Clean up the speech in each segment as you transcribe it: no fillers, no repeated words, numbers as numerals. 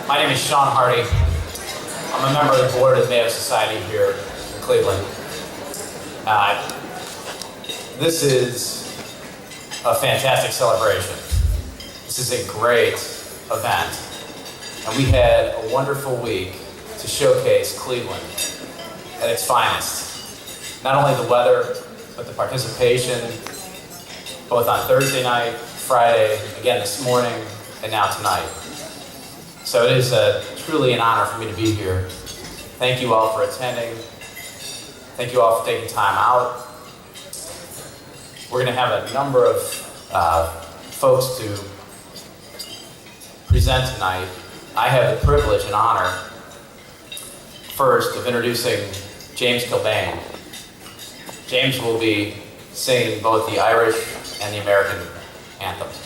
My name is Sean Hardy. I'm a member of the board of the Mayo Society here in Cleveland. This is a fantastic celebration. This is a great event. And we had a wonderful week to showcase Cleveland at its finest. Not only the weather, but the participation, both on Thursday night, Friday, again this morning, and now tonight. So it is truly an honor for me to be here. Thank you all for attending. Thank you all for taking time out. We're going to have a number of folks to present tonight. I have the privilege and honor, first, of introducing James Kilbane. James will be singing both the Irish and the American anthems.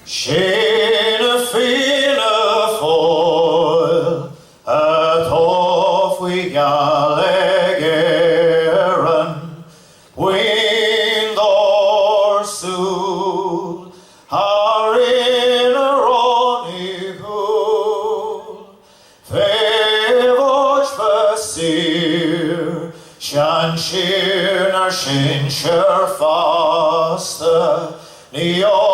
Shinna finna foil at off we Gallagheran, wind or soul are in a Ronnie pool. Fevosh Basir, Shan Shir Nar Shin Shir Faster, New York.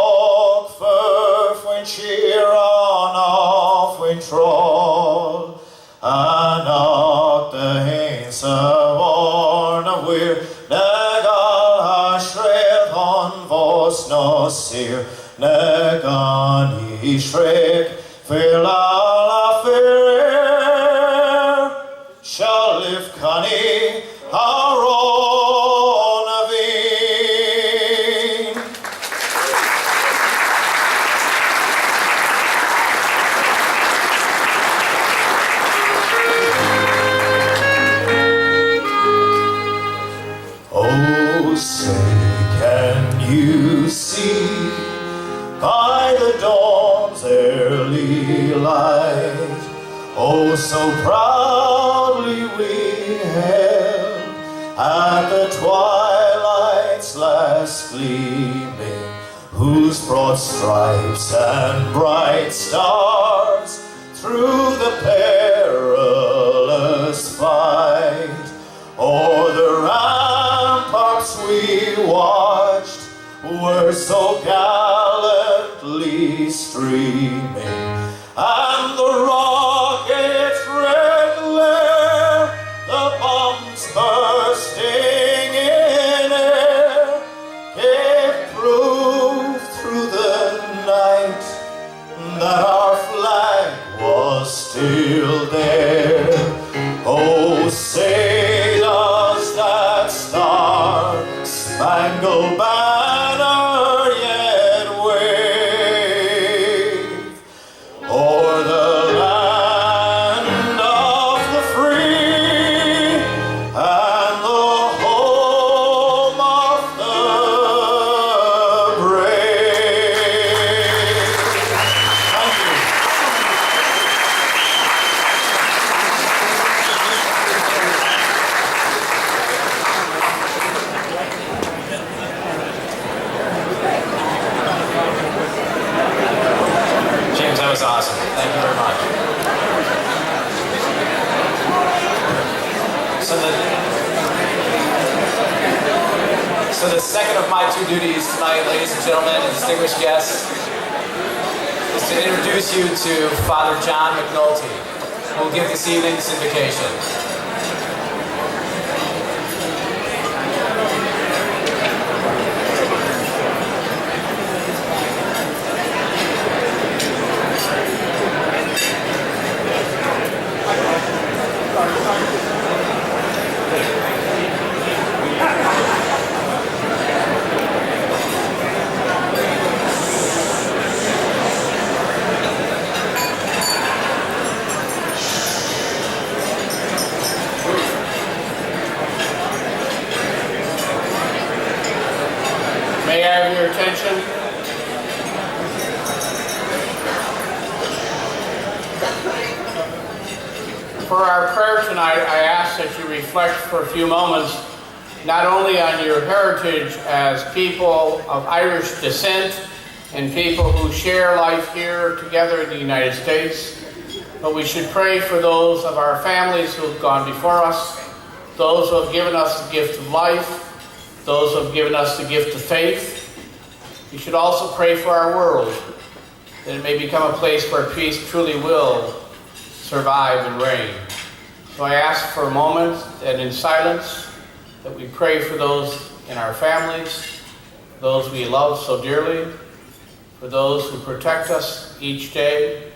Cheer on off when troll and not the hands of orna weir negal ashred on vos no sir negan ishrek filala fer shall live cunny aron avin. Oh, say, can you see by the dawn's early light, oh, so proudly we held at the twilight's last gleaming, whose broad stripes and bright stars through the perilous fight o'er the ramparts we watched were so gallantly streaming, and the rockets' red glare, the bombs bursting in air, gave proof through the night that our flag was still there. Oh, say does that star-spangled banner yet wave o'er the land of the free and the home of the brave? Thank you. James, that was awesome. Thank you very much. So the second of my two duties tonight, ladies and gentlemen, and distinguished guests, is to introduce you to Father John McNulty, who will give this evening's invocation. May I have your attention? For our prayer tonight, I ask that you reflect for a few moments not only on your heritage as people of Irish descent and people who share life here together in the United States, but we should pray for those of our families who have gone before us, those who have given us the gift of life, those who have given us the gift of faith. We should also pray for our world, that it may become a place where peace truly will survive and reign. So I ask for a moment that in silence, that we pray for those in our families, those we love so dearly, for those who protect us each day,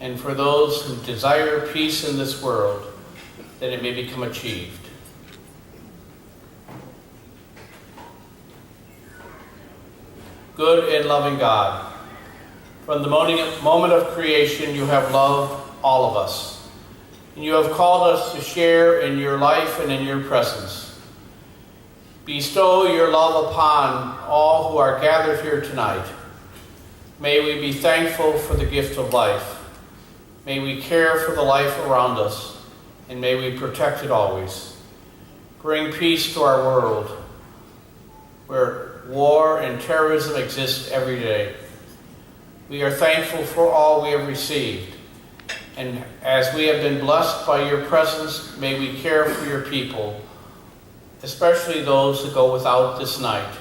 and for those who desire peace in this world, that it may become achieved. Good and loving God, from the moment of creation, you have loved all of us, and you have called us to share in your life and in your presence. Bestow your love upon all who are gathered here tonight. May we be thankful for the gift of life. May we care for the life around us, and may we protect it always. Bring peace to our world, where war and terrorism exist every day. We are thankful for all we have received, and as we have been blessed by your presence, may we care for your people, especially those who go without this night,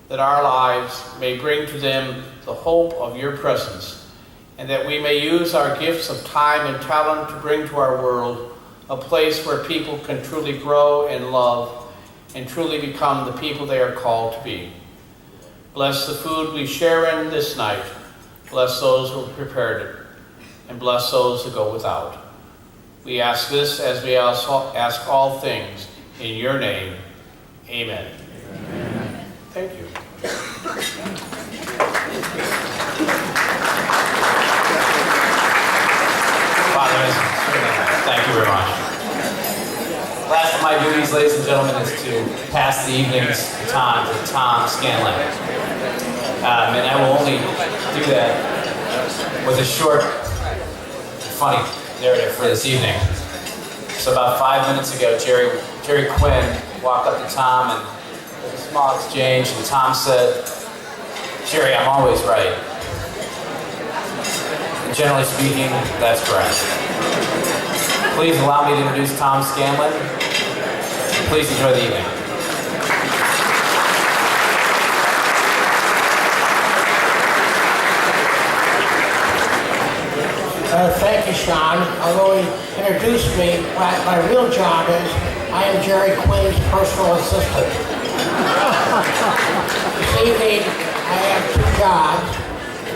that our lives may bring to them the hope of your presence, and that we may use our gifts of time and talent to bring to our world a place where people can truly grow and love and truly become the people they are called to be. Bless the food we share in this night. Bless those who prepared it, and bless those who go without. We ask this as we also ask all things in your name. Amen. Amen. Thank you. Father, thank you very much. Last of my duties, ladies and gentlemen, is to pass the evening's baton to Tom Scanlon. And I will only do that with a short, funny narrative for this evening. So about 5 minutes ago, Jerry Quinn walked up to Tom and with a small exchange, and Tom said, "Jerry, I'm always right." And generally speaking, that's correct. Please allow me to introduce Tom Scanlon. Please enjoy the evening. Thank you, Sean. Although he introduced me, my real job is I am Jerry Quinn's personal assistant. This evening, I have two jobs.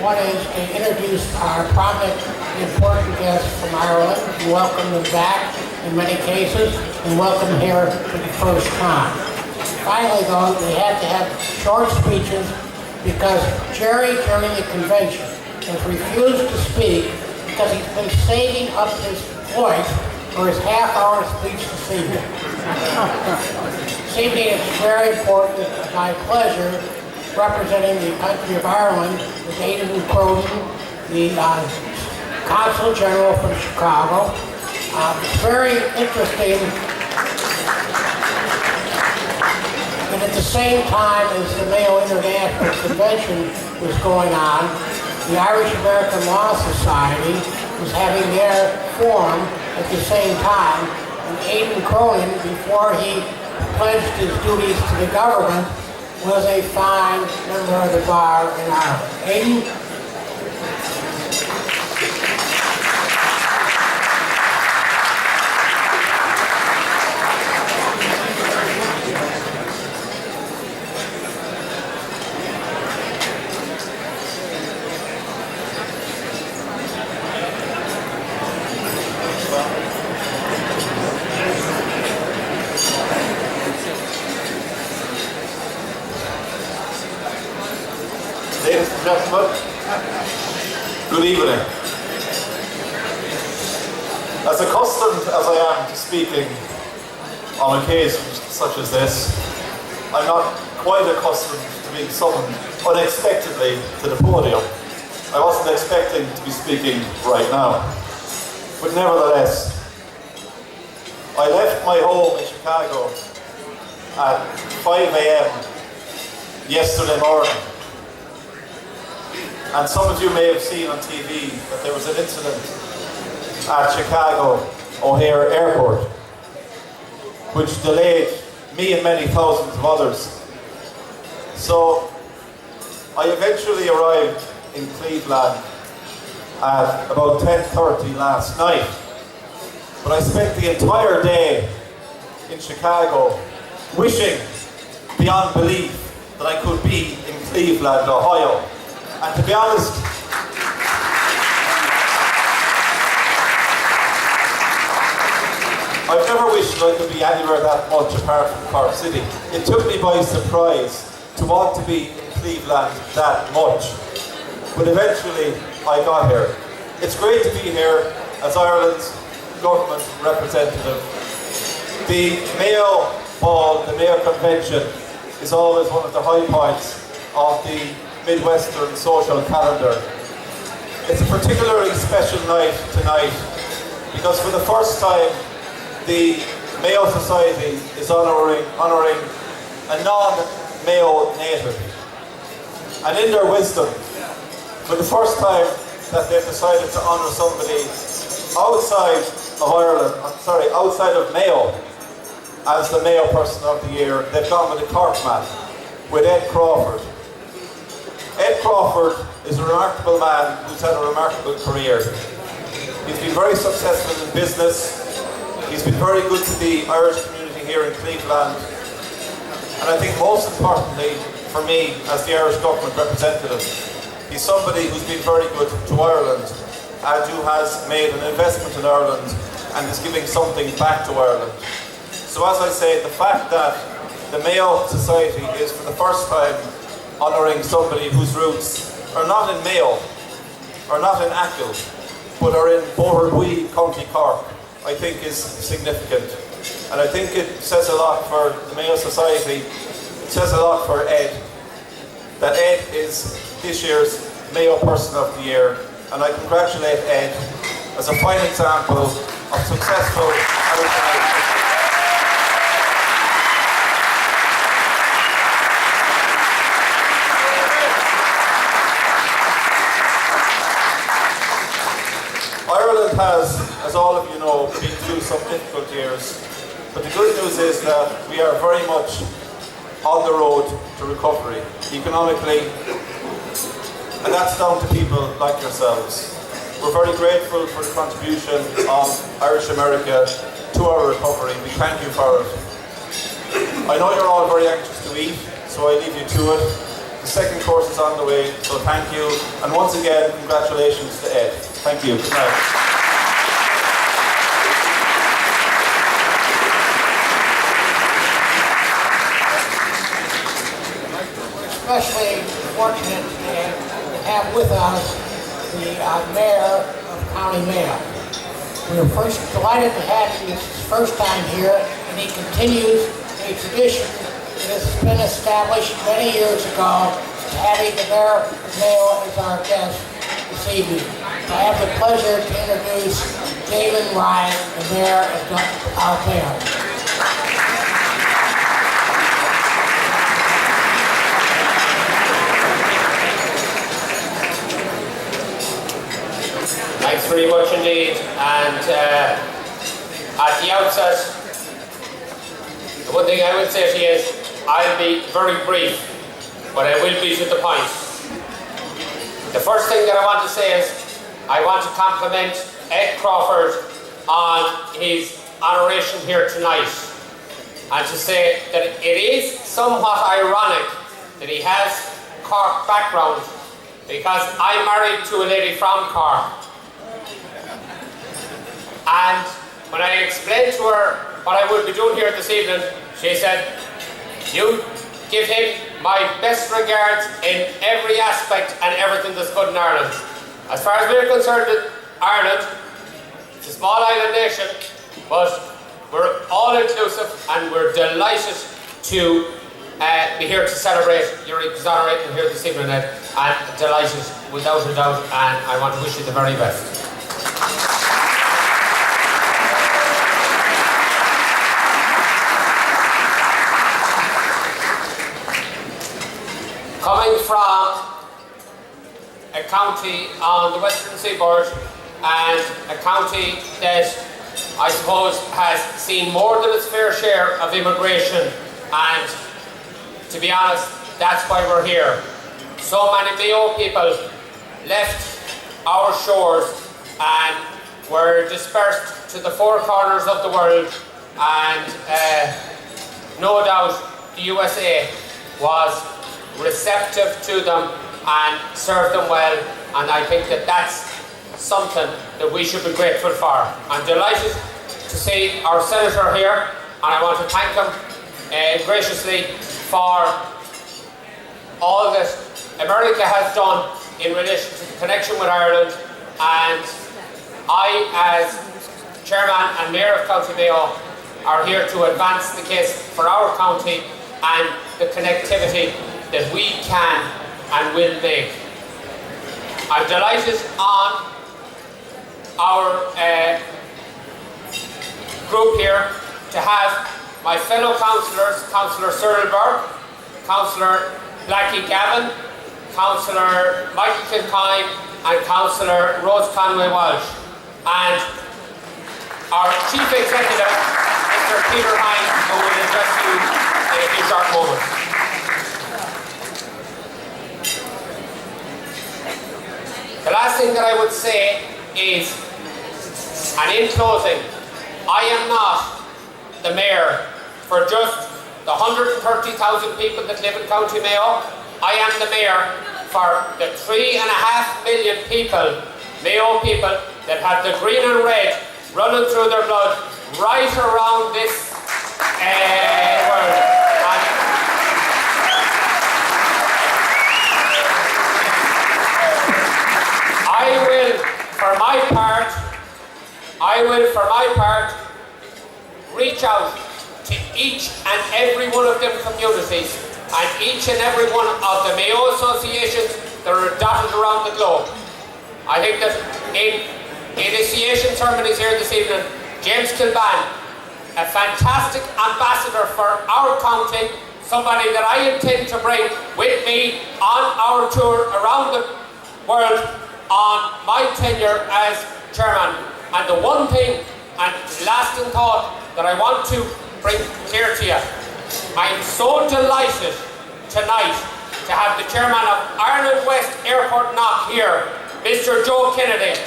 One is to introduce our prominent, important guests from Ireland, and welcome them back in many cases, and welcome here for the first time. Finally, though, we had to have short speeches because Jerry, during the convention, has refused to speak because he's been saving up his voice for his half-hour speech this evening. This evening it's very important. It's my pleasure representing the country of Ireland is Aidan Cronin, the Consul General from Chicago. It's very interesting that at the same time as the Mayo International Convention was going on, the Irish American Law Society was having their forum at the same time, and Aidan Cronin, before he pledged his duties to the government, was a fine member of the bar in Ireland. Aidan? Ladies and gentlemen, good evening. As accustomed as I am to speaking on occasions such as this, I'm not quite accustomed to for being summoned unexpectedly to the podium. I wasn't expecting to be speaking right now. But nevertheless, I left my home in Chicago at 5 a.m. yesterday morning. And some of you may have seen on TV that there was an incident at Chicago O'Hare Airport which delayed me and many thousands of others. So I eventually arrived in Cleveland at about 10:30 last night. But I spent the entire day in Chicago wishing beyond belief that I could be in Cleveland, Ohio. And to be honest, I've never wished that I could be anywhere that much apart from Cork City. It took me by surprise to want to be in Cleveland that much. But eventually I got here. It's great to be here as Ireland's government representative. The Mayo Ball, the Mayo Convention, is always one of the high points of the Midwestern social calendar. It's a particularly special night tonight because for the first time the Mayo Society is honouring a non-Mayo native. And in their wisdom, for the first time that they've decided to honour somebody outside of Ireland, outside of Mayo, as the Mayo Person of the Year, they've gone with a Cork man, with Ed Crawford. Ed Crawford is a remarkable man who's had a remarkable career. He's been very successful in business. He's been very good to the Irish community here in Cleveland. And I think most importantly for me as the Irish government representative, he's somebody who's been very good to Ireland and who has made an investment in Ireland and is giving something back to Ireland. So as I say, the fact that the Mayo Society is for the first time honouring somebody whose roots are not in Mayo, or not in Achill, but are in Boherbue, County Cork, I think is significant. And I think it says a lot for the Mayo Society, it says a lot for Ed, that Ed is this year's Mayo Person of the Year. And I congratulate Ed as a fine example of successful Irish American. Ireland has, as all of you know, been through some difficult years, but the good news is that we are very much on the road to recovery, economically, and that's down to people like yourselves. We're very grateful for the contribution of Irish America to our recovery. We thank you for it. I know you're all very anxious to eat, so I leave you to it. The second course is on the way, so thank you. And once again, congratulations to Ed. Thank you. Good night. We're especially fortunate to have with us the mayor of County Mayo. We are first delighted to have him. This is his first time here, and he continues a tradition that has been established many years ago, having the mayor of Mayo as our guest this evening. I have the pleasure to introduce David Ryan, the mayor of our town. Thanks very much indeed. And at the outset, the one thing I will say to you is I'll be very brief, but I will be to the point. The first thing that I want to say is I want to compliment Ed Crawford on his honoration here tonight, and to say that it is somewhat ironic that he has Cork background, because I'm married to a lady from Cork. And when I explained to her what I would be doing here this evening, she said, "You give him my best regards in every aspect and everything that's good in Ireland." As far as we're concerned, Ireland, it's a small island nation, but we're all inclusive and we're delighted to be here to celebrate your exoneration here this evening, Ed. I'm delighted, without a doubt, and I want to wish you the very best. Coming from a county on the western seaboard, and a county that I suppose has seen more than its fair share of immigration, and to be honest, that's why we're here. So many Mayo people left our shores and were dispersed to the four corners of the world, and no doubt the USA was receptive to them and served them well, and I think that that's something that we should be grateful for. I'm delighted to see our Senator here, and I want to thank him graciously for all that America has done in relation to the connection with Ireland, and I, as Chairman and Mayor of County Mayo, are here to advance the case for our county and the connectivity that we can and will make. I'm delighted on our group here to have my fellow councillors, Councillor Cyril Burke, Councillor Blackie Gavin, Councillor Michael Kilcoyne, and Councillor Rose Conway Walsh, and our Chief Executive, Mr. Peter Hines, who will address you in a few short moments. The last thing that I would say is, and in closing, I am not the mayor for just the 130,000 people that live in County Mayo. I am the mayor for the 3.5 million people, Mayo people, that have the green and red running through their blood right around this world. I will, for my part, reach out to each and every one of them communities and each and every one of the Mayo associations that are dotted around the globe. I think that in initiation ceremonies here this evening, James Kilban, a fantastic ambassador for our county, somebody that I intend to bring with me on our tour around the world on my tenure as chairman. And the one thing and lasting thought that I want to bring here to you, I am so delighted tonight to have the chairman of Ireland West Airport Knock here, Mr. Joe Kennedy.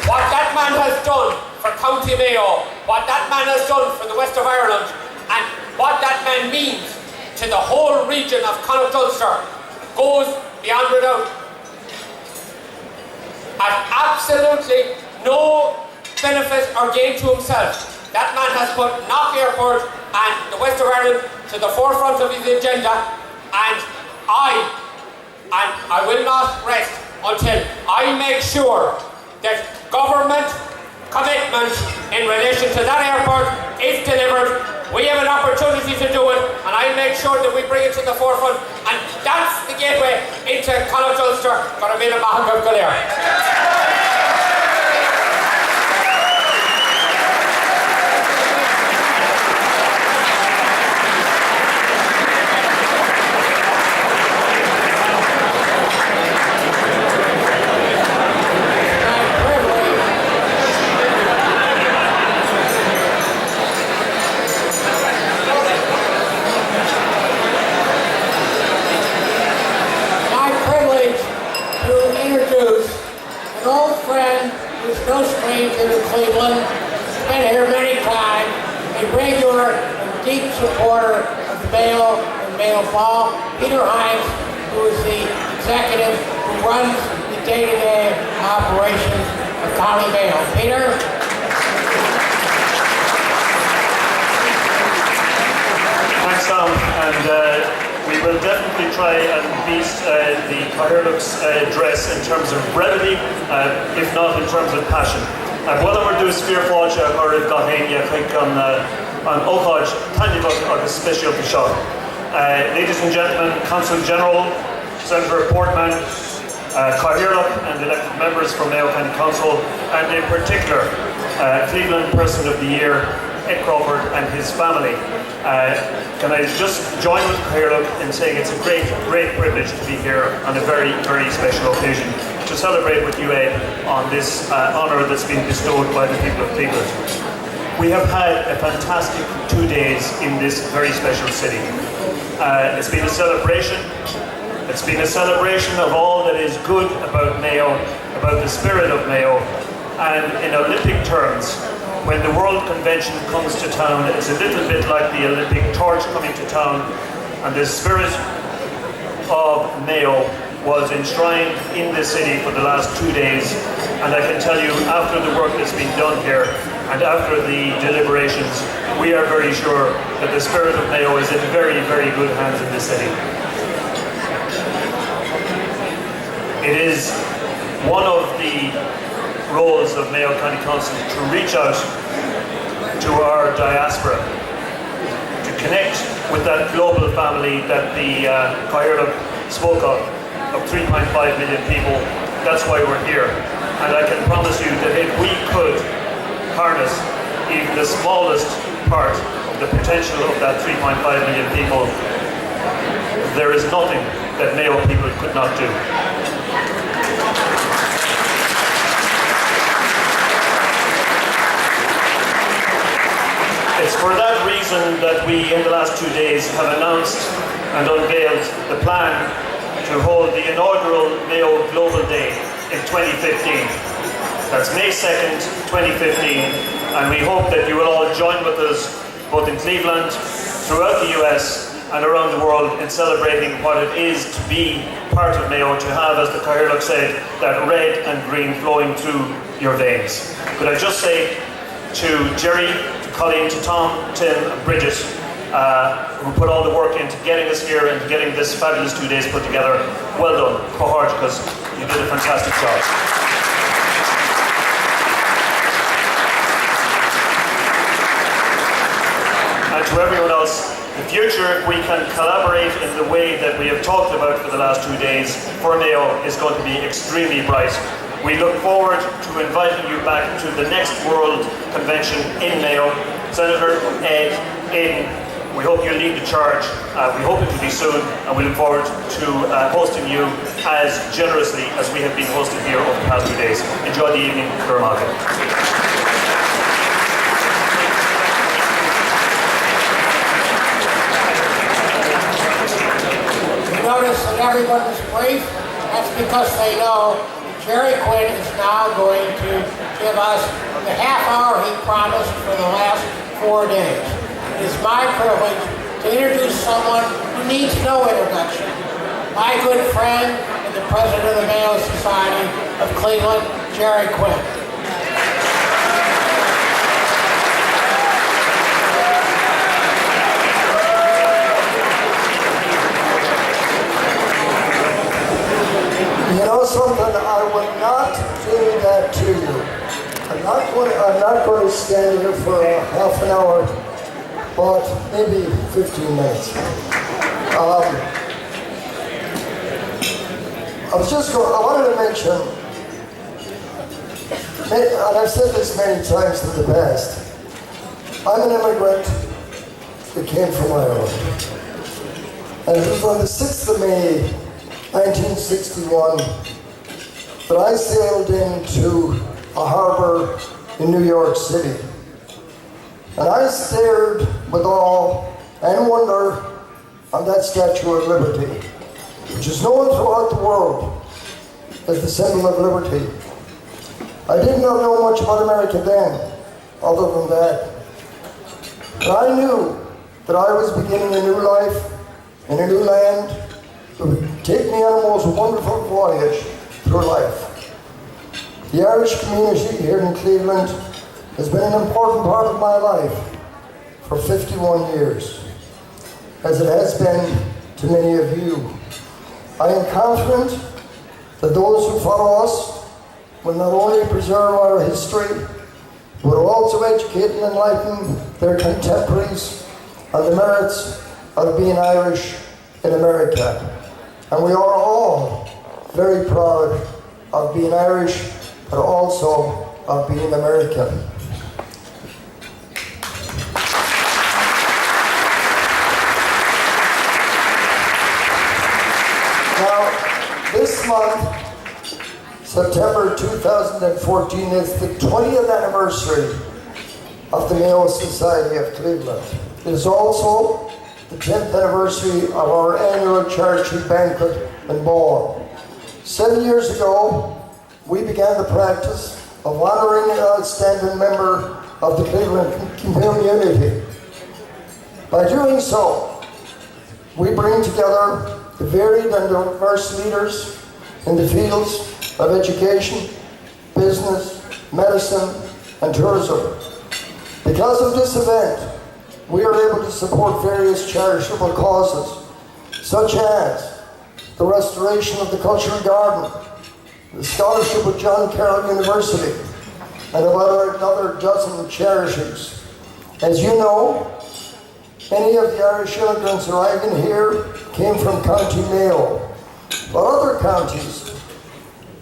What that man has done for County Mayo, what that man has done for the west of Ireland, and what that man means to the whole region of Connacht Ulster goes beyond doubt. At absolutely no benefit or gain to himself, that man has put Knock Airport and the west of Ireland to the forefront of his agenda, and I will not rest until I make sure that government commitment in relation to that airport is delivered. We have an opportunity to do it, and I'll make sure that we bring it to the forefront, and that's the gateway into Connacht Ulster for a minute of Galir. No stranger to Cleveland, been here many times, a regular and deep supporter of the Mayo and Mayo Ball. Peter Hines, who is the executive who runs the day-to-day operations of County Mayo. Peter? Thanks, Tom, and We will definitely try and beat the Cathaoirleach's dress in terms of brevity, if not in terms of passion. Bhfuil mar dús fearfáilte ar a gahéine chuig an ócáid tainneamh agus speisialta seo. Ladies and gentlemen, Consul General, Senator Portman, Cathaoirleach and elected members from Mayo County Council, and in particular, Cleveland Person of the Year, Ed Crawford and his family. Can I just join with Cathaoirleach in saying it's a great privilege to be here on a very, very special occasion to celebrate with you, Ed, on this honour that's been bestowed by the people of Cleveland. We have had a fantastic 2 days in this very special city. It's been a celebration. It's been a celebration of all that is good about Mayo, about the spirit of Mayo, and in Olympic terms, when the World Convention comes to town, it's a little bit like the Olympic torch coming to town, and the spirit of Mayo was enshrined in the city for the last 2 days. And I can tell you, after the work that's been done here, and after the deliberations, we are very sure that the spirit of Mayo is in very, very good hands in the city. It is one of the roles of Mayo County Council to reach out to our diaspora, to connect with that global family that the Cathaoirleach spoke of 3.5 million people. That's why we're here. And I can promise you that if we could harness even the smallest part of the potential of that 3.5 million people, there is nothing that Mayo people could not do. It's for that reason that we, in the last 2 days, have announced and unveiled the plan to hold the inaugural Mayo Global Day in 2015. That's May 2nd, 2015, and we hope that you will all join with us, both in Cleveland, throughout the US, and around the world in celebrating what it is to be part of Mayo, to have, as the Cathaoirleach said, that red and green flowing through your veins. Could I just say to Jerry, to Colleen, to Tom, Tim, and Bridget, who put all the work into getting us here and getting this fabulous 2 days put together, well done, cohort, because you did a fantastic job. And to everyone else, the future, if we can collaborate in the way that we have talked about for the last 2 days for Mayo, is going to be extremely bright. We look forward to inviting you back to the next World Convention in Mayo. Senator Ed, Aidan, we hope you'll lead the charge. We hope it will be soon, and we look forward to hosting you as generously as we have been hosted here over the past 2 days. Enjoy the evening. Notice that everyone is brief. That's because they know Jerry Quinn is now going to give us the half hour he promised for the last 4 days. It is my privilege to introduce someone who needs no introduction. My good friend and the president of the Mayo Society of Cleveland, Jerry Quinn. You know something, I would not do that to you. I'm not going to stand here for half an hour, but maybe 15 minutes. I wanted to mention, and I've said this many times in the past, I'm an immigrant that came from Ireland. And it was on the 6th of May, 1961, that I sailed into a harbor in New York City. And I stared with awe and wonder on that Statue of Liberty, which is known throughout the world as the symbol of liberty. I did not know much about America then, other than that. But I knew that I was beginning a new life in a new land that would take me on a most wonderful voyage through life. The Irish community here in Cleveland has been an important part of my life for 51 years, as it has been to many of you. I am confident that those who follow us will not only preserve our history, but also educate and enlighten their contemporaries on the merits of being Irish in America. And we are all very proud of being Irish, but also of being American. Now, this month, September 2014, is the 20th anniversary of the Mayo Society of Cleveland. It is also the 10th anniversary of our annual charity banquet and ball. 7 years ago, we began the practice of honoring an outstanding member of the Cleveland community. By doing so, we bring together the varied and diverse leaders in the fields of education, business, medicine, and tourism. Because of this event, we are able to support various charitable causes, such as the restoration of the Cultural Garden, the scholarship of John Carroll University, and about another dozen charities. As you know, many of the Irish immigrants arriving here came from County Mayo, but other counties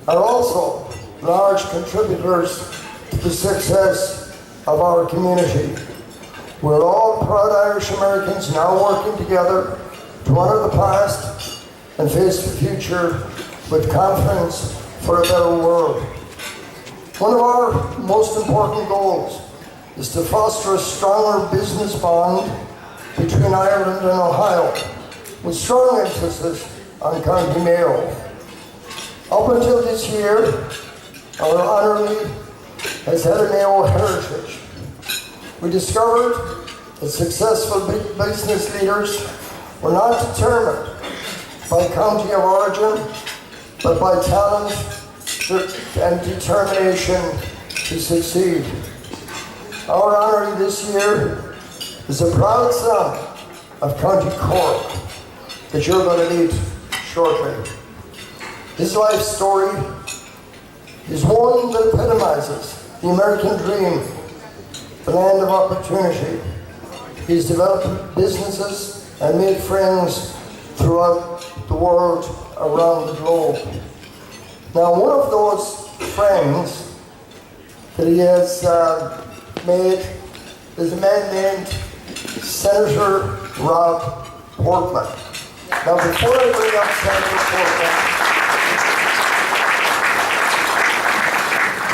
are also large contributors to the success of our community. We're all proud Irish Americans now working together to honor the past and face the future with confidence for a better world. One of our most important goals is to foster a stronger business bond between Ireland and Ohio, with strong emphasis on County Mayo. Up until this year, our honoree has had a Mayo heritage. We discovered that successful business leaders were not determined by county of origin, but by talent and determination to succeed. Our honoree this year is a proud son of County Cork that you're going to meet shortly. His life story is one that epitomizes the American dream, the land of opportunity. He's developed businesses and made friends throughout the world, around the globe. Now, one of those friends that he has made is a man named Senator Rob Portman. Now, before I bring up Senator Portman,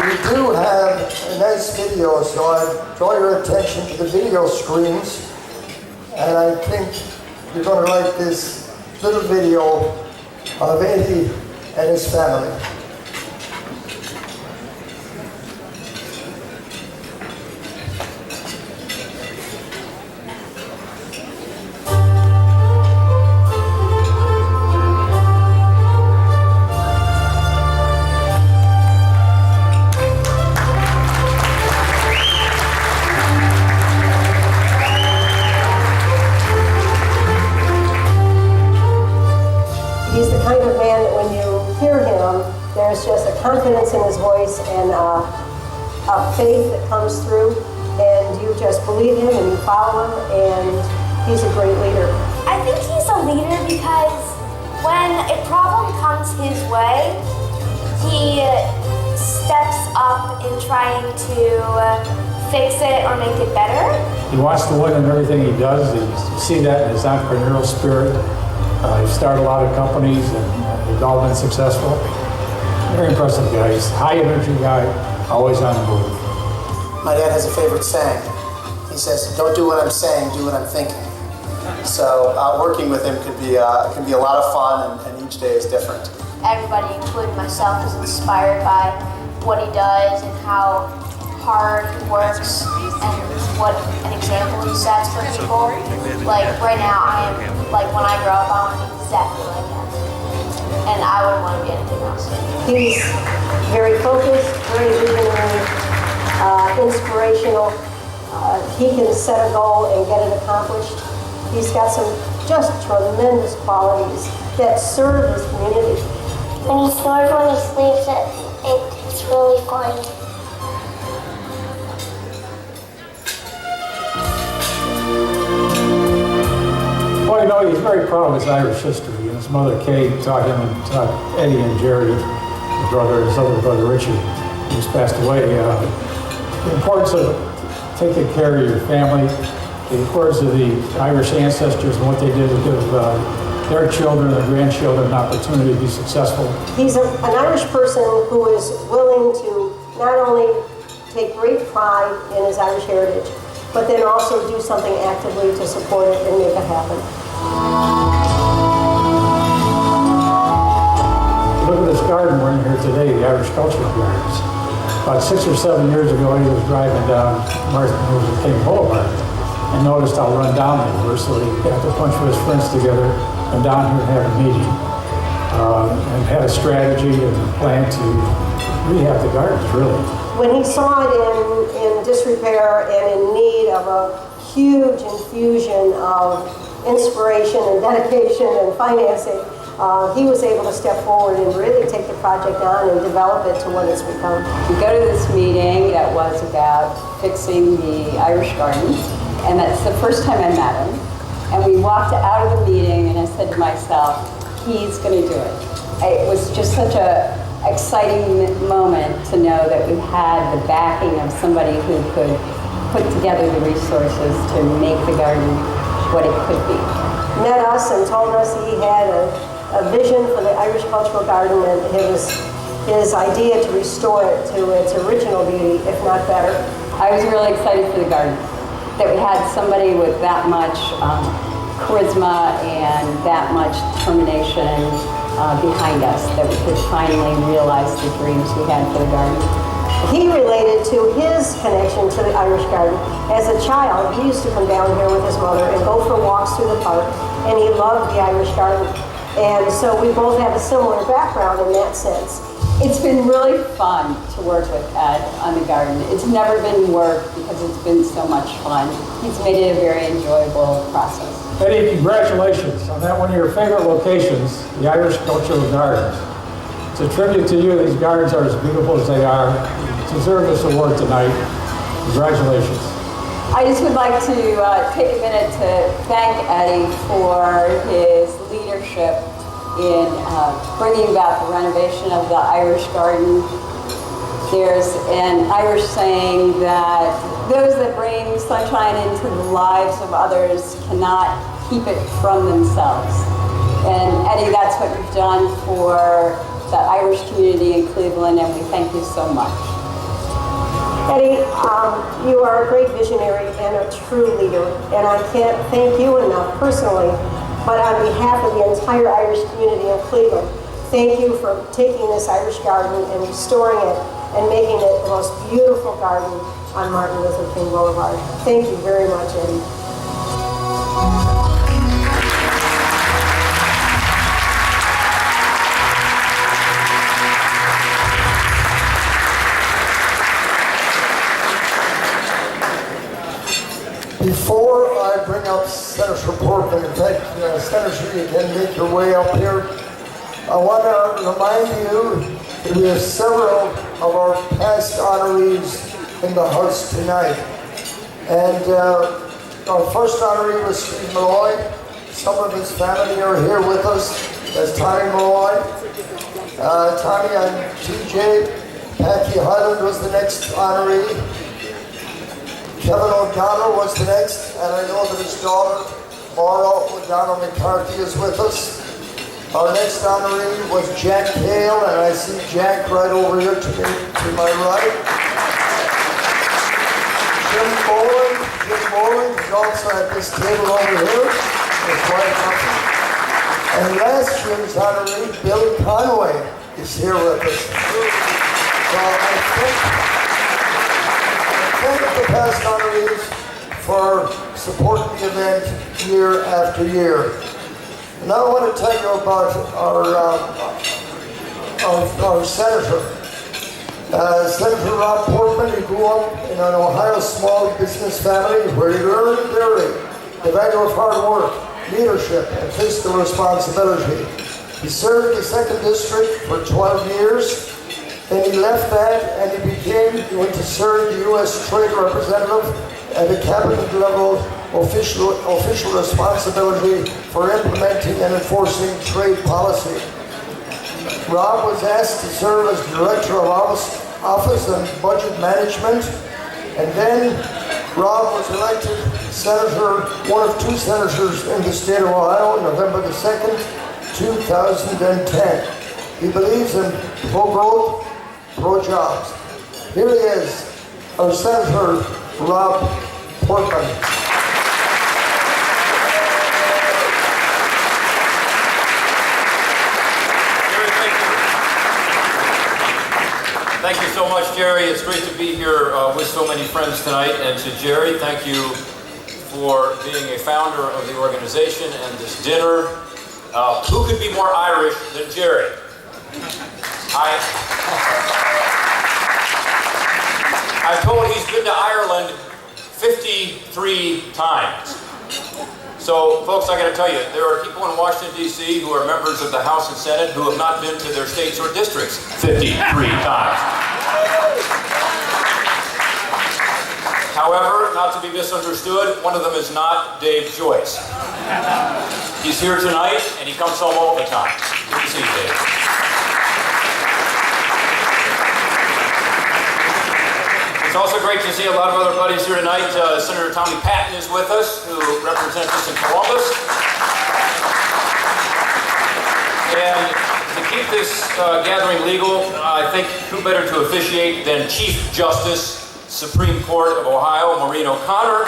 we do have a nice video, so I draw your attention to the video screens, and I think you're going to like this little video of Eddie and his family. He's the kind of man that when you hear him, there's just a confidence in his voice and a faith that comes through, and you just believe him and you follow him, and he's a great leader. I think he's a leader because when a problem comes his way, he steps up in trying to fix it or make it better. He wants to win in everything he does. You see that in his entrepreneurial spirit. He started a lot of companies and they've all been successful. Very impressive guy. He's a high energy guy, always on the move. My dad has a favorite saying. He says, "Don't do what I'm saying, do what I'm thinking." So working with him can be a lot of fun, and each day is different. Everybody, including myself, is inspired by what he does and how hard he works and what an example he sets for people. Like right now, when I grow up, I want to be exactly like him. And I wouldn't want to be anything else. He's very focused, very visionary, inspirational. He can set a goal and get it accomplished. He's got some just tremendous qualities that serve his community. When he snores when he sleeps, it's really fun. Well, you know, he's very proud of his Irish history. And his mother, Kay, taught him and taught Eddie and Jerry, his other brother, Richie, who's passed away. The importance of taking care of your family, the importance of the Irish ancestors and what they did to give their children and grandchildren an opportunity to be successful. He's an Irish person who is willing to not only take great pride in his Irish heritage, but then also do something actively to support it and make it happen. Look at this garden we're in here today, the Irish Cultural Gardens. About 6 or 7 years ago, he was driving down Martin Luther King Boulevard and noticed how run down they were, so he got a bunch of his friends together and down here and had a meeting and had a strategy and a plan to rehab the gardens, really. When he saw it in disrepair and in need of a huge infusion of inspiration and dedication and financing, he was able to step forward and really take the project on and develop it to what it's become. We go to this meeting that was about fixing the Irish gardens, and that's the first time I met him. And we walked out of the meeting and I said to myself, he's going to do it. It was just such a exciting moment to know that we had the backing of somebody who could put together the resources to make the garden what it could be. Met us and told us he had a vision for the Irish Cultural Garden, and it was his idea to restore it to its original beauty, if not better. I was really excited for the garden, that we had somebody with that much charisma and that much determination behind us, that we could finally realize the dreams we had for the garden. He related to his connection to the Irish Garden. As a child, he used to come down here with his mother and go for walks through the park, and he loved the Irish Garden. And so we both have a similar background in that sense. It's been really fun to work with Ed on the garden. It's never been work because it's been so much fun. He's made it a very enjoyable process. Eddie, congratulations on that one of your favorite locations, the Irish Cultural Gardens. It's a tribute to you. These gardens are as beautiful as they are. You deserve this award tonight. Congratulations. I just would like to take a minute to thank Eddie for his leadership in bringing about the renovation of the Irish Garden. There's an Irish saying that those that bring sunshine into the lives of others cannot keep it from themselves. And Eddie, that's what you've done for the Irish community in Cleveland, and we thank you so much. Eddie, you are a great visionary and a true leader, and I can't thank you enough personally, but on behalf of the entire Irish community of Cleveland, thank you for taking this Irish garden and restoring it and making it the most beautiful garden on Martin Luther King Boulevard. Thank you very much, Eddie. Before I bring up Senator Portman, in fact, Senator, you can make your way up here. I want to remind you that we have several of our past honorees in the house tonight. And our first honoree was Steve Malloy. Some of his family are here with us. There's Tommy Malloy, Tommy and TJ. Patty Highland was the next honoree. Kevin O'Donnell was the next, and I know that his daughter, Maura O'Donnell McCarthy, is with us. Our next honoree was Jack Hale, and I see Jack right over here to my right. Jim Boland is also at this table over here. His wife, and last year's honoree, Bill Conway, is here with us. So I thank the past honorees for supporting the event year after year. Now I want to tell you about our senator. Senator Rob Portman, he grew up in an Ohio small business family where he learned early the value of hard work leadership and fiscal responsibility. He served the 2nd District for 12 years, then he left that and he went to serve the U.S. Trade Representative at a cabinet level official responsibility for implementing and enforcing trade policy. Rob was asked to serve as Director of Office and Budget Management, and then Rob was elected senator, one of 2 senators in the state of Ohio, November the 2nd, 2010. He believes in pro-growth, pro-jobs. Here he is, our Senator Rob Portman. Thank you so much, Jerry. It's great to be here with so many friends tonight. And to Jerry, thank you for being a founder of the organization and this dinner. Who could be more Irish than Jerry? I'm told he's been to Ireland 53 times. So, folks, I got to tell you, there are people in Washington, D.C. who are members of the House and Senate who have not been to their states or districts 53 times. However, not to be misunderstood, one of them is not Dave Joyce. He's here tonight, and he comes home all the time. Good to see you, Dave. It's also great to see a lot of other buddies here tonight. Senator Tommy Patton is with us, who represents us in Columbus. And to keep this gathering legal, I think who better to officiate than Chief Justice, Supreme Court of Ohio, Maureen O'Connor.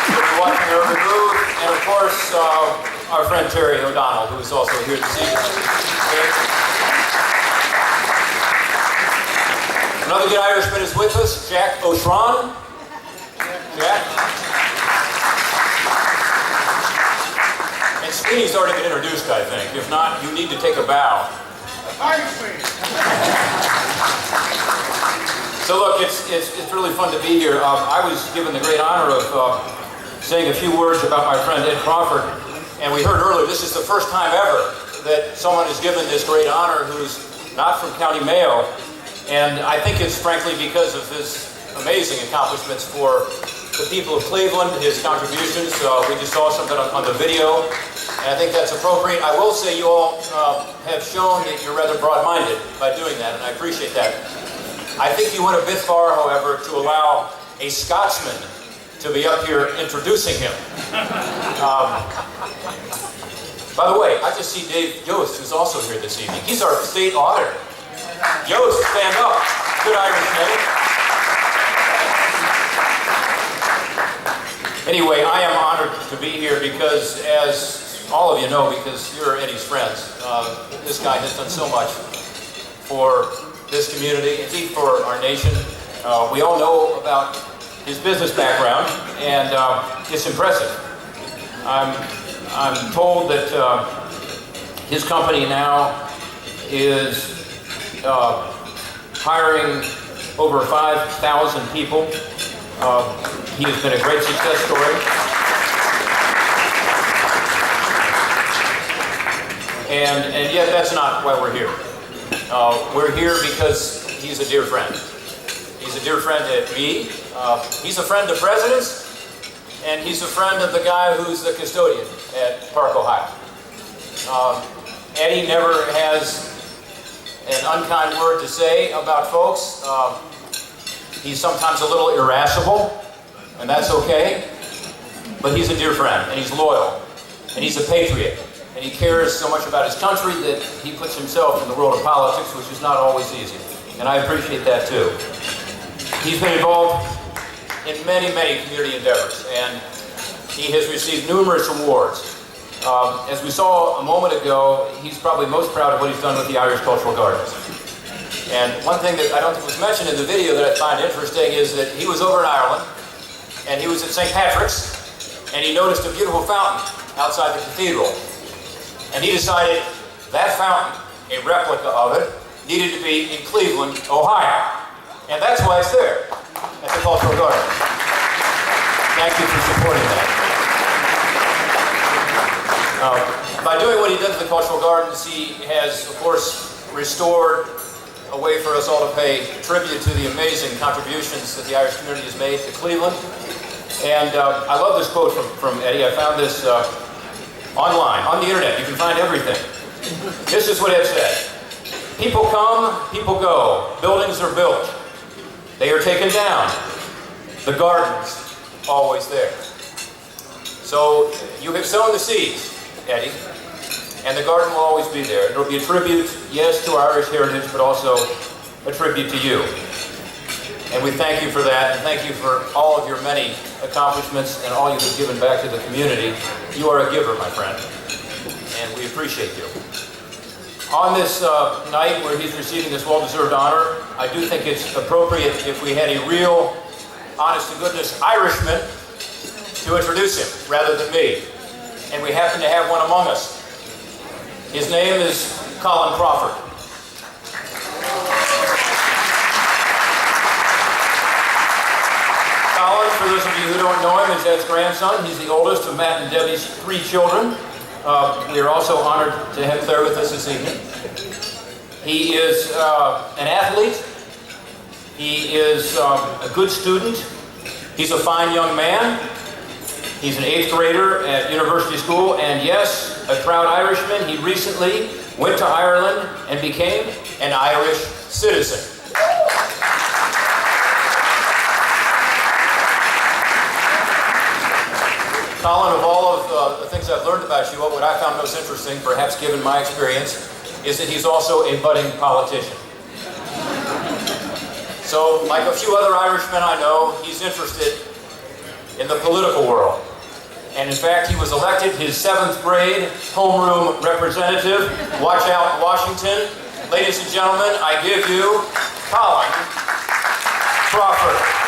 We'll be watching her every move. And of course, our friend Terry O'Donnell, who is also here this evening. Another good Irishman is with us, Jack O'Shron. Jack. And Sweeney's already been introduced, I think. If not, you need to take a bow. So look, it's really fun to be here. I was given the great honor of saying a few words about my friend Ed Crawford. And we heard earlier, this is the first time ever that someone is given this great honor who's not from County Mayo. And I think it's frankly because of his amazing accomplishments for the people of Cleveland, his contributions. We just saw something on the video, and I think that's appropriate. I will say you all have shown that you're rather broad-minded by doing that, and I appreciate that. I think you went a bit far, however, to allow a Scotsman to be up here introducing him. By the way, I just see Dave Yost, who's also here this evening. He's our state auditor. Yost, stand up. Good Irish name. Anyway, I am honored to be here because, as all of you know, because you're Eddie's friends, this guy has done so much for this community, indeed for our nation. We all know about his business background, and it's impressive. I'm told that his company now is hiring over 5,000 people. He has been a great success story. And yet that's not why we're here. We're here because he's a dear friend. He's a dear friend to me. He's a friend to presidents, and he's a friend of the guy who's the custodian at Park, Ohio. Eddie never has an unkind word to say about folks. He's sometimes a little irascible, and that's okay. But he's a dear friend, and he's loyal, and he's a patriot, and he cares so much about his country that he puts himself in the world of politics, which is not always easy. And I appreciate that too. He's been involved in many, many community endeavors, and he has received numerous awards. As we saw a moment ago, he's probably most proud of what he's done with the Irish Cultural Gardens. And one thing that I don't think was mentioned in the video that I find interesting is that he was over in Ireland, and he was at St. Patrick's, and he noticed a beautiful fountain outside the cathedral. And he decided that fountain, a replica of it, needed to be in Cleveland, Ohio. And that's why it's there, at the Cultural Gardens. Thank you for supporting that. By doing what he did at the Cultural Gardens, he has, of course, restored a way for us all to pay tribute to the amazing contributions that the Irish community has made to Cleveland. And I love this quote from Eddie. I found this online, on the internet. You can find everything. This is what Ed said. People come, people go. Buildings are built. They are taken down. The garden's always there. So you have sown the seeds, Eddie, and the garden will always be there. It will be a tribute, yes, to Irish heritage, but also a tribute to you. And we thank you for that, and thank you for all of your many accomplishments and all you have given back to the community. You are a giver, my friend, and we appreciate you. On this night where he's receiving this well-deserved honor, I do think it's appropriate if we had a real, honest-to-goodness Irishman to introduce him, rather than me. And we happen to have one among us. His name is Colin Crawford. Colin, for those of you who don't know him, is Ed's grandson. He's the oldest of Matt and Debbie's 3 children. We are also honored to have Claire with us this evening. He is an athlete. He is a good student. He's a fine young man. He's an 8th grader at university school, and yes, a proud Irishman. He recently went to Ireland and became an Irish citizen. Colin, of all of the things I've learned about you, what I found most interesting, perhaps given my experience, is that he's also a budding politician. So, like a few other Irishmen I know, he's interested in the political world. And in fact, he was elected his 7th grade homeroom representative. Watch out, Washington. Ladies and gentlemen, I give you Colin Crawford.